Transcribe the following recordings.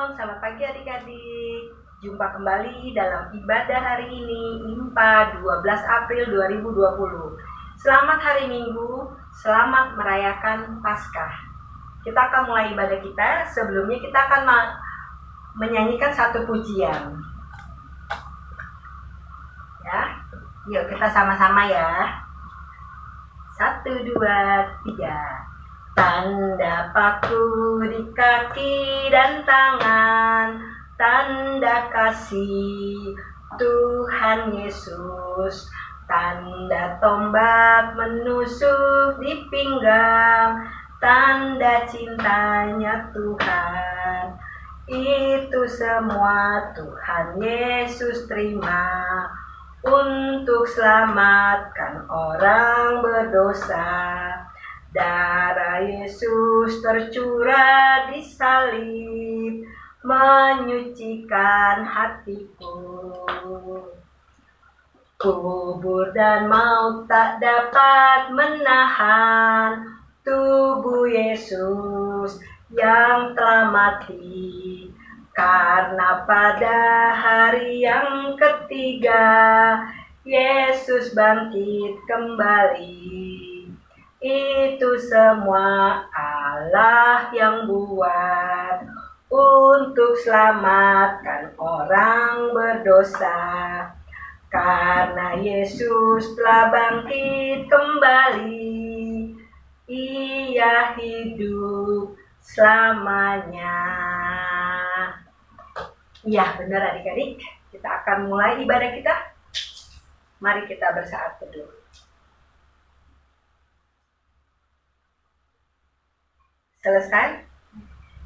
Selamat pagi adik-adik. Jumpa kembali dalam ibadah hari ini, IMPA 12 April 2020. Selamat hari Minggu, selamat merayakan Paskah. Kita akan mulai ibadah kita. Sebelumnya kita akan menyanyikan satu pujian. Ya, yuk kita sama-sama ya. 1, 2, 3. Tanda paku di kaki dan tangan, tanda kasih Tuhan Yesus, tanda tombak menusuk di pinggang, tanda cintanya Tuhan. Itu semua Tuhan Yesus terima untuk selamatkan orang berdosa. Darah Yesus tercurah di salib, menyucikan hatiku. Kubur dan maut tak dapat menahan tubuh Yesus yang telah mati. Karena pada hari yang ketiga, Yesus bangkit kembali. Itu semua Allah yang buat untuk selamatkan orang berdosa. Karena Yesus telah bangkit kembali, Ia hidup selamanya. Iya, benar adik-adik. Kita akan mulai ibadah kita. Mari kita bersaat teduh. Selesai,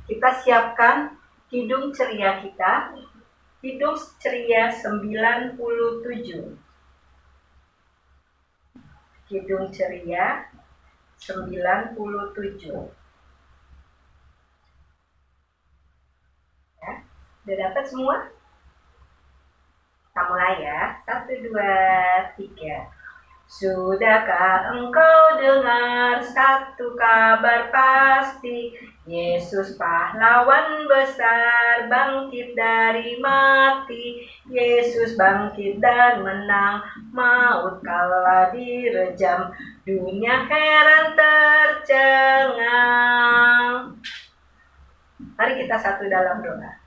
kita siapkan Kidung Ceria kita, Kidung Ceria 97. Kidung Ceria 97. Ya, udah dapat semua? Kita mulai ya. 1, 2, 3. Sudahkah engkau dengar satu kabar pasti? Yesus pahlawan besar bangkit dari mati. Yesus bangkit dan menang, maut kalah direjam, dunia heran tercengang. Mari kita satu dalam doa.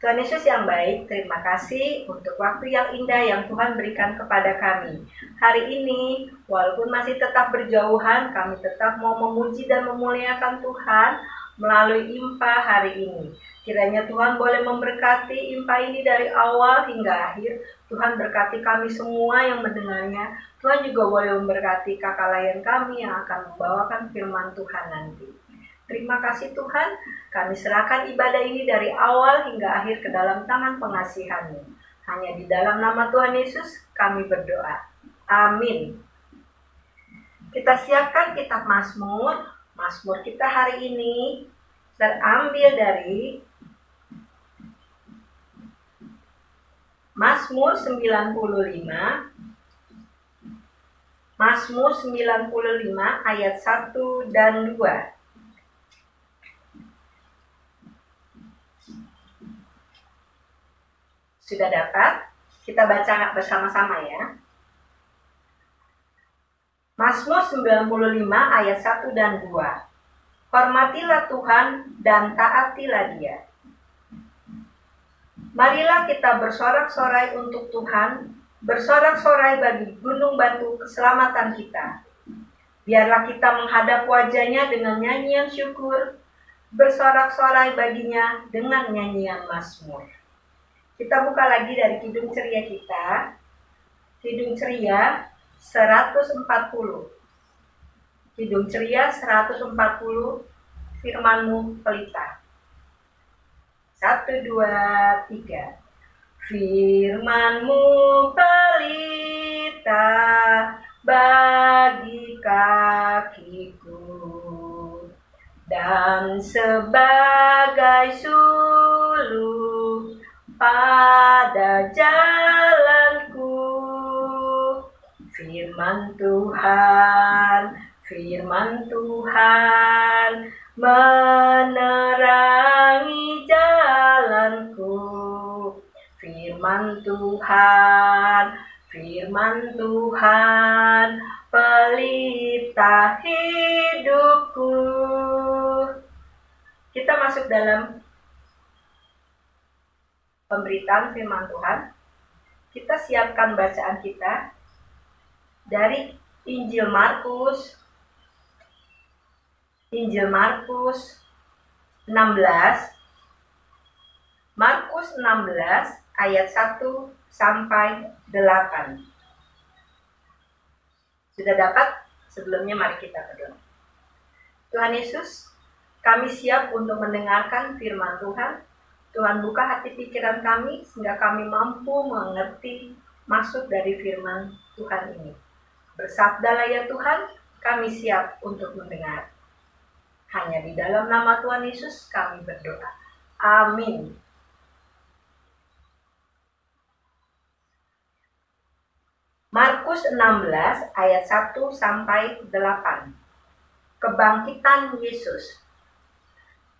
Tuhan Yesus yang baik, terima kasih untuk waktu yang indah yang Tuhan berikan kepada kami. Hari ini, walaupun masih tetap berjauhan, kami tetap mau memuji dan memuliakan Tuhan melalui IMPA hari ini. Kiranya Tuhan boleh memberkati IMPA ini dari awal hingga akhir. Tuhan berkati kami semua yang mendengarnya. Tuhan juga boleh memberkati kakak layan kami yang akan membawakan firman Tuhan nanti. Terima kasih Tuhan, kami serahkan ibadah ini dari awal hingga akhir ke dalam tangan pengasihan-Mu. Hanya di dalam nama Tuhan Yesus kami berdoa. Amin. Kita siapkan kitab Mazmur. Mazmur kita hari ini terambil dari Mazmur 95. Mazmur 95 ayat 1 dan 2. Sudah dapat? Kita baca bersama-sama ya. Mazmur 95 ayat 1 dan 2. Hormatilah Tuhan dan taatilah Dia. Marilah kita bersorak-sorai untuk Tuhan, bersorak-sorai bagi gunung batu keselamatan kita. Biarlah kita menghadap wajah-Nya dengan nyanyian syukur, bersorak-sorai baginya dengan nyanyian mazmur. Kita buka lagi dari Kidung Ceria kita. Kidung Ceria 140. Kidung Ceria 140, firman-Mu pelita. 1, 2, 3. Firman-Mu pelita bagi kakiku dan sebagai sulur pada jalanku. Firman Tuhan menerangi jalan Tuhan, firman Tuhan, pelita hidupku. Kita masuk dalam pemberitaan firman Tuhan. Kita siapkan bacaan kita dari Injil Markus 16 ayat 1 sampai 8. Sudah dapat? Sebelumnya mari kita berdoa. Tuhan Yesus, kami siap untuk mendengarkan firman Tuhan. Tuhan buka hati pikiran kami sehingga kami mampu mengerti maksud dari firman Tuhan ini. Bersabdalah ya Tuhan, kami siap untuk mendengar. Hanya di dalam nama Tuhan Yesus kami berdoa. Amin. Markus 16 ayat 1 sampai 8. Kebangkitan Yesus.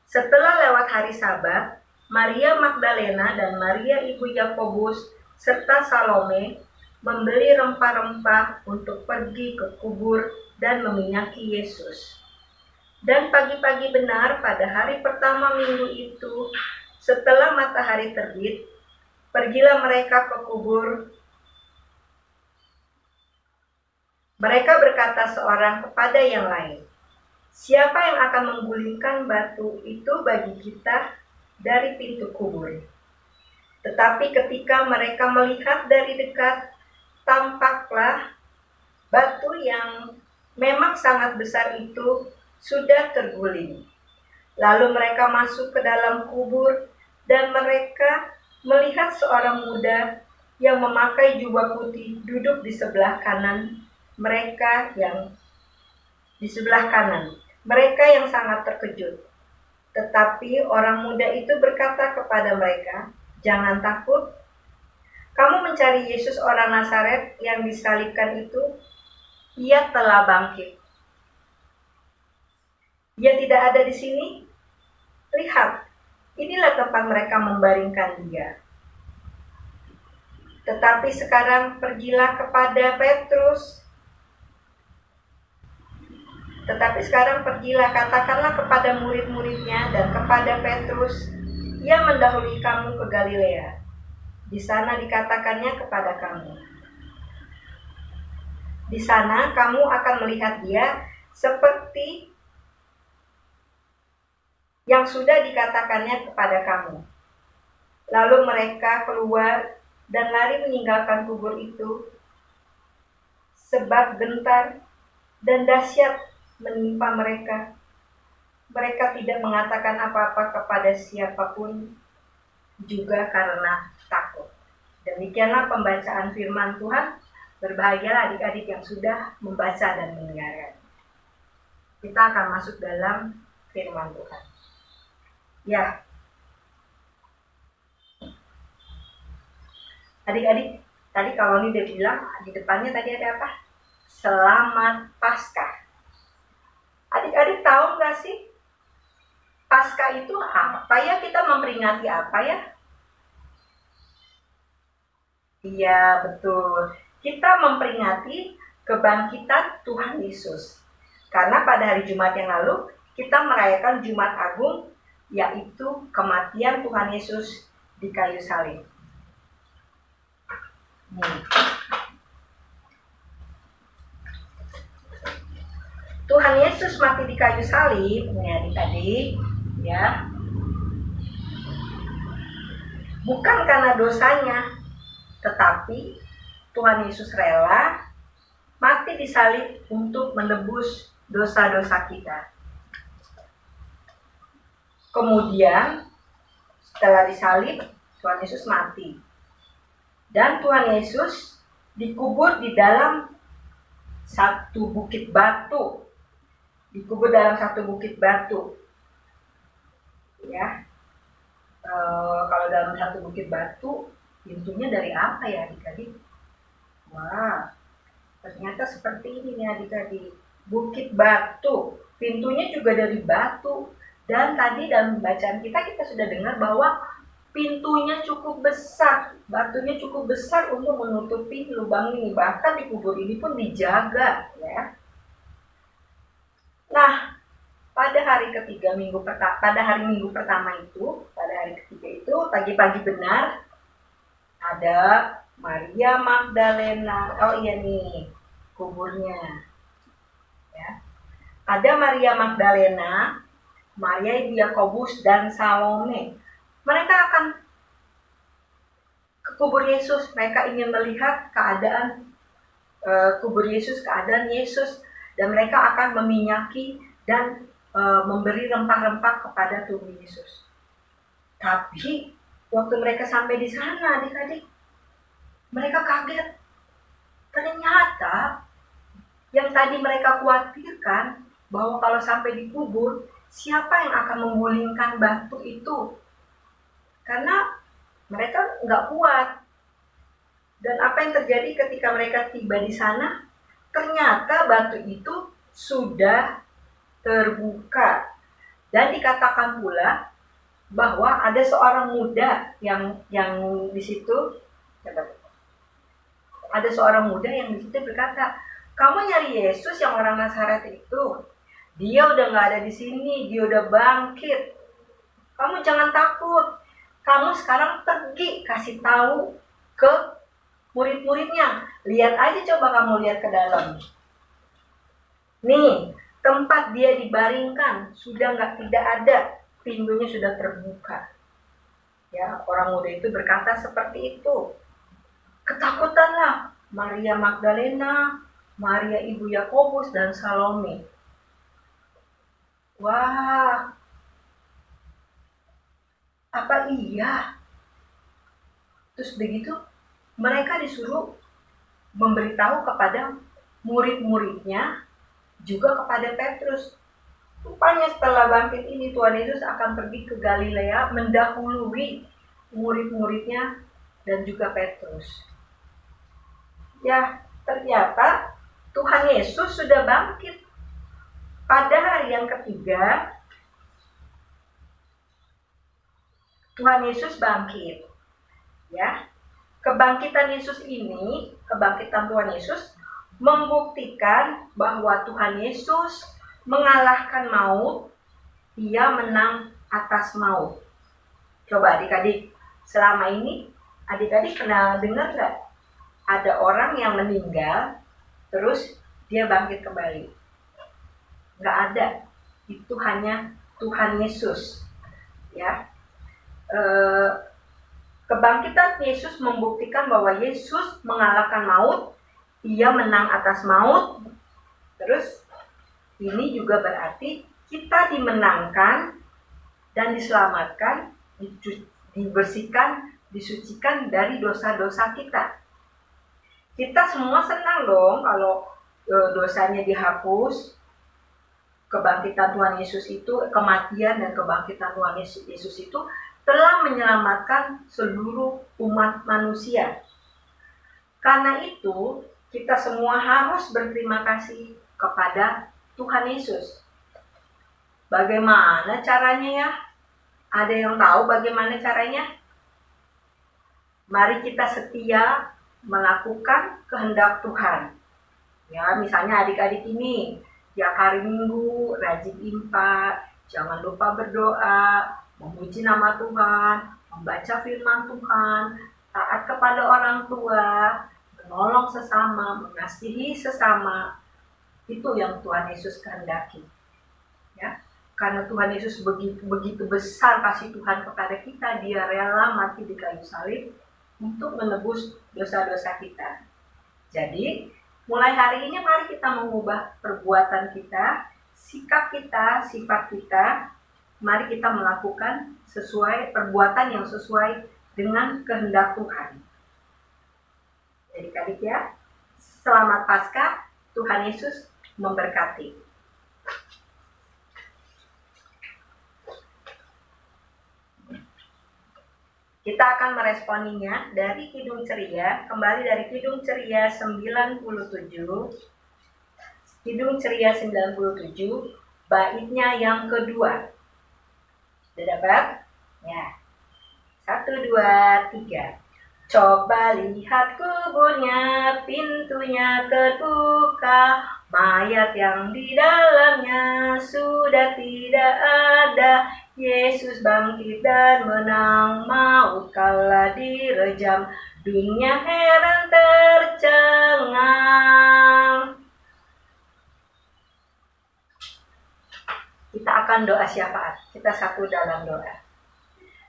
Setelah lewat hari Sabat, Maria Magdalena dan Maria ibu Yakobus serta Salome membeli rempah-rempah untuk pergi ke kubur dan meminyaki Yesus. Dan pagi-pagi benar pada hari pertama minggu itu, setelah matahari terbit, pergilah mereka ke kubur. Mereka berkata seorang kepada yang lain, "Siapa yang akan menggulingkan batu itu bagi kita dari pintu kubur?" Tetapi ketika mereka melihat dari dekat, tampaklah batu yang memang sangat besar itu sudah terguling. Lalu mereka masuk ke dalam kubur dan mereka melihat seorang muda yang memakai jubah putih duduk di sebelah kanan mereka yang sangat terkejut. Tetapi orang muda itu berkata kepada mereka, "Jangan takut. Kamu mencari Yesus orang Nazaret yang disalibkan itu. Ia telah bangkit. Dia tidak ada di sini. Lihat, inilah tempat mereka membaringkan dia." Tetapi sekarang pergilah katakanlah kepada murid-muridnya dan kepada Petrus, "Ia mendahului kamu ke Galilea. Di sana dikatakannya kepada kamu. Di sana kamu akan melihat dia seperti yang sudah dikatakannya kepada kamu." Lalu mereka keluar dan lari meninggalkan kubur itu, sebab gentar dan dahsyat menimpa mereka. Mereka tidak mengatakan apa-apa kepada siapapun, juga karena takut. Demikianlah pembacaan firman Tuhan. Berbahagialah adik-adik yang sudah membaca dan mendengarkan. Kita akan masuk dalam firman Tuhan. Ya, adik-adik, tadi kalau ini udah bilang, di depannya tadi ada apa? Selamat Paskah. Adik-adik tahu nggak sih, Paskah itu apa ya? Kita memperingati apa ya? Iya, betul. Kita memperingati kebangkitan Tuhan Yesus. Karena pada hari Jumat yang lalu, kita merayakan Jumat Agung, yaitu kematian Tuhan Yesus di kayu salib. Tuhan Yesus mati di kayu salib, adik-adik, ya, bukan karena dosanya, tetapi Tuhan Yesus rela mati di salib untuk menebus dosa-dosa kita. Kemudian setelah disalib, Tuhan Yesus mati. Dan Tuhan Yesus dikubur di dalam satu bukit batu. Ya, kalau dalam satu bukit batu, pintunya dari apa ya adik-adik? Wah, ternyata seperti ini nih adik-adik. Bukit batu, pintunya juga dari batu. Dan tadi dalam bacaan kita sudah dengar bahwa pintunya cukup besar, batunya cukup besar untuk menutupi lubang ini. Bahkan di kubur ini pun dijaga, ya. Nah, pada hari ketiga pada hari minggu pertama itu, pada hari ketiga itu pagi-pagi benar ada Maria Magdalena. Oh iya nih kuburnya, ya. Ada Maria Magdalena, Maria ibu Yakobus dan Salome. Mereka akan ke kubur Yesus. Mereka ingin melihat keadaan kubur Yesus, keadaan Yesus, dan mereka akan meminyaki dan memberi rempah-rempah kepada tubuh Yesus. Tapi waktu mereka sampai di sana, adik-adik, mereka kaget. Ternyata yang tadi mereka khawatirkan bahwa kalau sampai di kubur, siapa yang akan menggulingkan batu itu? Karena mereka nggak kuat. Dan apa yang terjadi ketika mereka tiba di sana? Ternyata batu itu sudah terbuka. Dan dikatakan pula bahwa ada seorang muda yang di situ, ada seorang muda yang di situ berkata, kamu nyari Yesus yang orang Nazaret itu? Dia udah nggak ada di sini, dia udah bangkit. Kamu jangan takut. Kamu sekarang pergi kasih tahu ke murid-muridnya. Lihat aja, coba kamu lihat ke dalam. Nih, tempat dia dibaringkan sudah tidak ada, pintunya sudah terbuka. Ya, orang muda itu berkata seperti itu. Ketakutanlah Maria Magdalena, Maria ibu Yakobus dan Salome. Wah, apa iya? Terus begitu mereka disuruh memberitahu kepada murid-muridnya, juga kepada Petrus. Rupanya setelah bangkit ini Tuhan Yesus akan pergi ke Galilea mendahului murid-muridnya dan juga Petrus. Ya, ternyata Tuhan Yesus sudah bangkit. Pada hari yang ketiga, Tuhan Yesus bangkit. Ya, kebangkitan Yesus ini, kebangkitan Tuhan Yesus membuktikan bahwa Tuhan Yesus mengalahkan maut, Dia menang atas maut. Coba adik-adik, selama ini adik-adik pernah dengar nggak? Ada orang yang meninggal, terus dia bangkit kembali? Nggak ada. Itu hanya Tuhan Yesus. Ya, kebangkitan Yesus membuktikan bahwa Yesus mengalahkan maut, Ia menang atas maut. Terus ini juga berarti kita dimenangkan dan diselamatkan, dibersihkan, disucikan dari dosa-dosa kita. Kita semua senang dong kalau dosanya dihapus. Kebangkitan Tuhan Yesus itu, kematian dan kebangkitan Tuhan Yesus itu telah menyelamatkan seluruh umat manusia. Karena itu, kita semua harus berterima kasih kepada Tuhan Yesus. Bagaimana caranya ya? Ada yang tahu bagaimana caranya? Mari kita setia melakukan kehendak Tuhan. Ya, misalnya adik-adik ini tiap hari Minggu rajin impak, jangan lupa berdoa, memuji nama Tuhan, membaca firman Tuhan, taat kepada orang tua, menolong sesama, mengasihi sesama. Itu yang Tuhan Yesus kehendaki. Ya, karena Tuhan Yesus begitu besar kasih Tuhan kepada kita, Dia rela mati di kayu salib untuk menebus dosa-dosa kita. Jadi, mulai hari ini mari kita mengubah perbuatan kita, sikap kita, sifat kita. Mari kita melakukan sesuai perbuatan yang sesuai dengan kehendak Tuhan. Jadi adik ya, selamat Paskah, Tuhan Yesus memberkati. Kita akan meresponinya dari Kidung Ceria, kembali dari Kidung Ceria 97. Kidung Ceria 97, baitnya yang kedua. Sudah dapat? Ya. 1, 2, 3. Coba lihat kuburnya, pintunya terbuka, mayat yang di dalamnya sudah tidak ada. Yesus bangkit dan menang, maut kalah direjam, dunia heran tercengang. Kita akan doa syafaat. Kita satu dalam doa.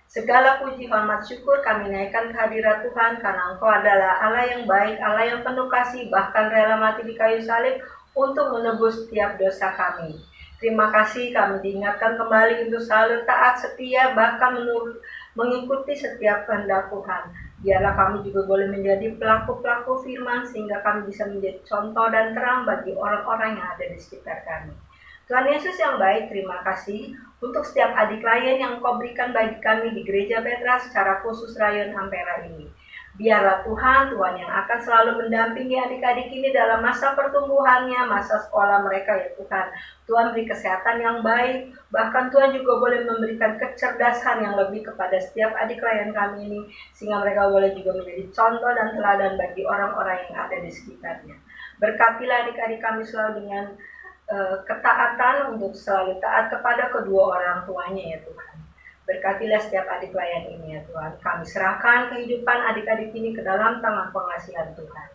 Segala puji, hormat, syukur kami naikkan ke hadirat Tuhan, karena Engkau adalah Allah yang baik, Allah yang penuh kasih, bahkan rela mati di kayu salib untuk menebus setiap dosa kami. Terima kasih kami diingatkan kembali untuk selalu taat, setia, bahkan mengikuti setiap kehendak Tuhan. Biarlah kami juga boleh menjadi pelaku-pelaku firman, sehingga kami bisa menjadi contoh dan terang bagi orang-orang yang ada di sekitar kami. Tuhan Yesus yang baik, terima kasih untuk setiap adik layan yang Engkau berikan bagi kami di Gereja Petra, secara khusus Rayon Ampera ini. Biarlah Tuhan yang akan selalu mendampingi adik-adik ini dalam masa pertumbuhannya, masa sekolah mereka ya Tuhan. Tuhan beri kesehatan yang baik, bahkan Tuhan juga boleh memberikan kecerdasan yang lebih kepada setiap adik layan kami ini, sehingga mereka boleh juga menjadi contoh dan teladan bagi orang-orang yang ada di sekitarnya. Berkatilah adik-adik kami selalu dengan ketaatan untuk selalu taat kepada kedua orang tuanya ya Tuhan. Berkatilah setiap adik layan ini ya Tuhan. Kami serahkan kehidupan adik-adik ini ke dalam tangan pengasihan Tuhan.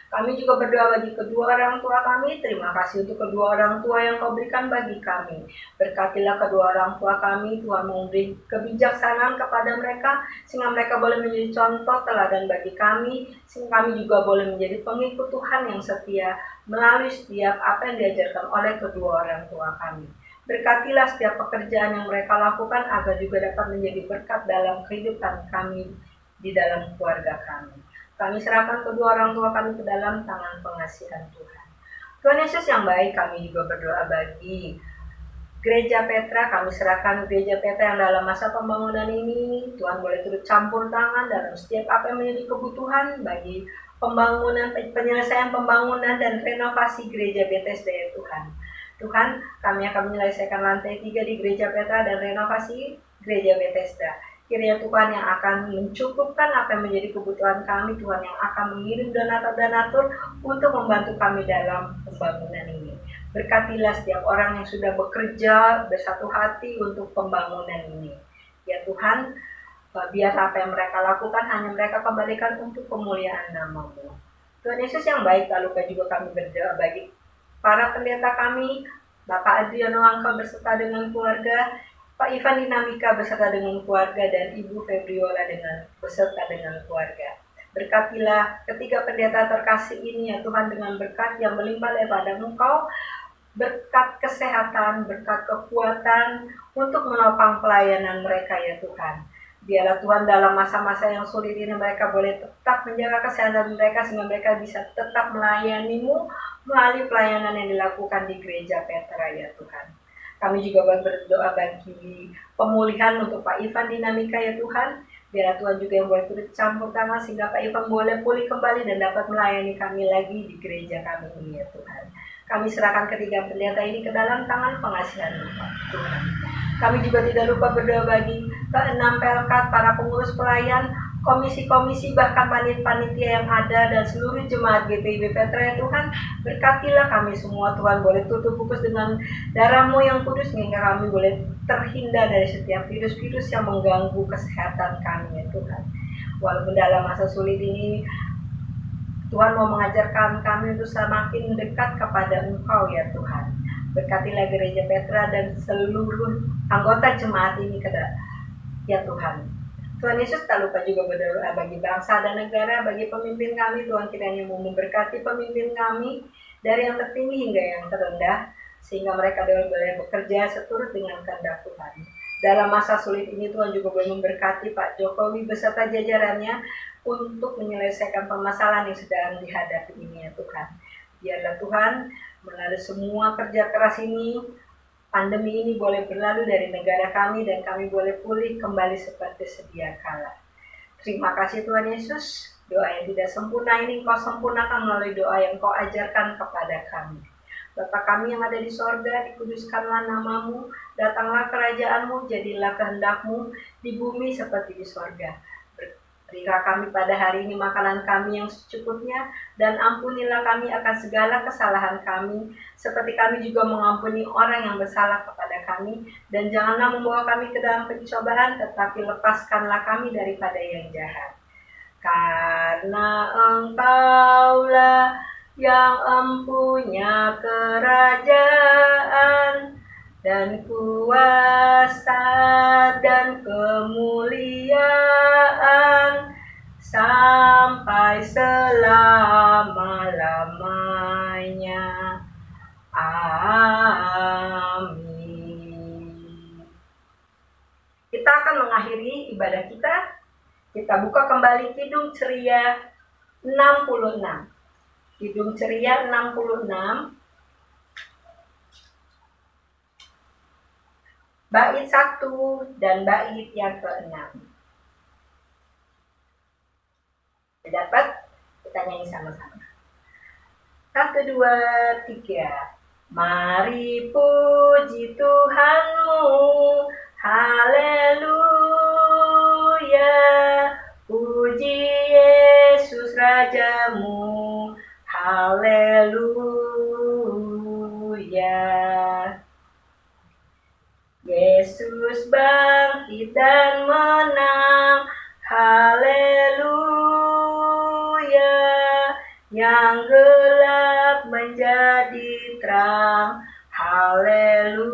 Kami juga berdoa bagi kedua orang tua kami. Terima kasih untuk kedua orang tua yang Kau berikan bagi kami. Berkatilah kedua orang tua kami, Tuhan memberi kebijaksanaan kepada mereka, sehingga mereka boleh menjadi contoh teladan bagi kami, sehingga kami juga boleh menjadi pengikut Tuhan yang setia melalui setiap apa yang diajarkan oleh kedua orang tua kami. Berkatilah setiap pekerjaan yang mereka lakukan agar juga dapat menjadi berkat dalam kehidupan kami di dalam keluarga kami. Kami serahkan kedua orang tua kami ke dalam tangan pengasihan Tuhan. Tuhan Yesus yang baik, kami juga berdoa bagi Gereja Petra. Kami serahkan Gereja Petra yang dalam masa pembangunan ini, Tuhan boleh turut campur tangan dalam setiap apa yang menjadi kebutuhan bagi pembangunan, penyelesaian pembangunan dan renovasi Gereja Bethesda ya Tuhan. Tuhan, kami akan menyelesaikan lantai 3 di Gereja Petra dan renovasi Gereja Bethesda. Kiranya Tuhan yang akan mencukupkan apa yang menjadi kebutuhan kami, Tuhan yang akan mengirim donatur-donatur untuk membantu kami dalam pembangunan ini. Berkatilah setiap orang yang sudah bekerja bersatu hati untuk pembangunan ini. Ya Tuhan, biar apa yang mereka lakukan hanya mereka kembalikan untuk kemuliaan nama-Mu. Tuhan Yesus yang baik, lalu juga kami berdoa bagi para pendeta kami, Bapak Adriano Angka beserta dengan keluarga, Pak Ivan Dinamika beserta dengan keluarga, dan Ibu Febriola beserta dengan keluarga. Berkatilah ketiga pendeta terkasih ini ya Tuhan, dengan berkat yang melimpah daripada Engkau, berkat kesehatan, berkat kekuatan untuk menopang pelayanan mereka ya Tuhan. Biarlah Tuhan dalam masa-masa yang sulit ini mereka boleh tetap menjaga kesehatan mereka, sehingga mereka bisa tetap melayani-Mu melalui pelayanan yang dilakukan di Gereja Petra ya Tuhan. Kami juga berdoa bagi pemulihan untuk Pak Ivan Dinamika ya Tuhan. Biar Tuhan juga yang boleh turut campur tangan, sehingga Pak Ivan boleh pulih kembali dan dapat melayani kami lagi di gereja kami ini ya Tuhan. Kami serahkan ketiga pendeta ini ke dalam tangan pengasihan Tuhan. Kami juga tidak lupa berdoa bagi ke-6 Pelkat, para pengurus pelayan, komisi-komisi, bahkan panitia yang ada, dan seluruh jemaat GPIB Petra ya Tuhan. Berkatilah kami semua Tuhan, boleh tutup bungkus dengan darah-Mu yang kudus, sehingga kami boleh terhindar dari setiap virus-virus yang mengganggu kesehatan kami ya Tuhan. Walaupun dalam masa sulit ini Tuhan mau mengajarkan kami untuk semakin dekat kepada Engkau ya Tuhan. Berkatilah Gereja Petra dan seluruh anggota jemaat ini ya Tuhan. Tuhan Yesus tak lupa juga berdoa bagi bangsa dan negara, bagi pemimpin kami. Tuhan kiranya mau memberkati pemimpin kami dari yang tertinggi hingga yang terendah, sehingga mereka boleh bekerja seturut dengan kehendak Tuhan. Dalam masa sulit ini Tuhan juga boleh memberkati Pak Jokowi beserta jajarannya untuk menyelesaikan permasalahan yang sedang dihadapi ini ya Tuhan. Biarlah Tuhan melalui semua kerja keras ini, pandemi ini boleh berlalu dari negara kami, dan kami boleh pulih kembali seperti sedia kala. Terima kasih Tuhan Yesus. Doa yang tidak sempurna ini Kau sempurnakan melalui doa yang Kau ajarkan kepada kami. Bapa kami yang ada di sorga, dikuduskanlah nama-Mu, Datanglah kerajaan-Mu, jadilah kehendak-Mu di bumi seperti di sorga. Berilah kami pada hari ini makanan kami yang secukupnya, dan ampunilah kami akan segala kesalahan kami, seperti kami juga mengampuni orang yang bersalah kepada kami. Dan janganlah membawa kami ke dalam pencobaan, tetapi lepaskanlah kami daripada yang jahat. Karena Engkaulah yang empunya kerajaan dan kuasa dan kemuliaan sampai selama-lamanya. Amin. Kita akan mengakhiri ibadah kita. Kita buka kembali Kidung Ceria 66. Kidung Ceria 66. Bait 1 dan bait yang ke-6. Dapat? Kita nyanyi sama-sama. 1, 2, 3. Mari puji Tuhanmu, haleluya. Puji Yesus Rajamu, haleluya. Yesus bangkit dan menang, haleluya. Yang gelap menjadi terang, haleluya.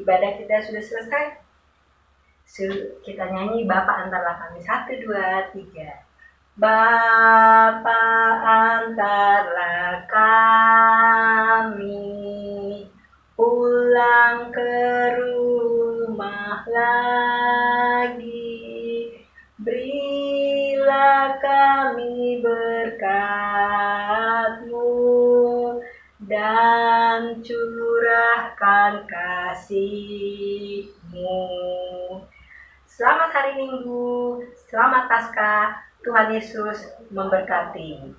Ibadah kita sudah selesai. Kita nyanyi Bapa antarlah kami. 1, 2, 3. Bapa antarlah kami pulang ke rumah lagi. Berilah kami berkat-Mu dan curahkan kasih-Mu. Selamat hari Minggu, selamat Paskah. Tuhan Yesus memberkati.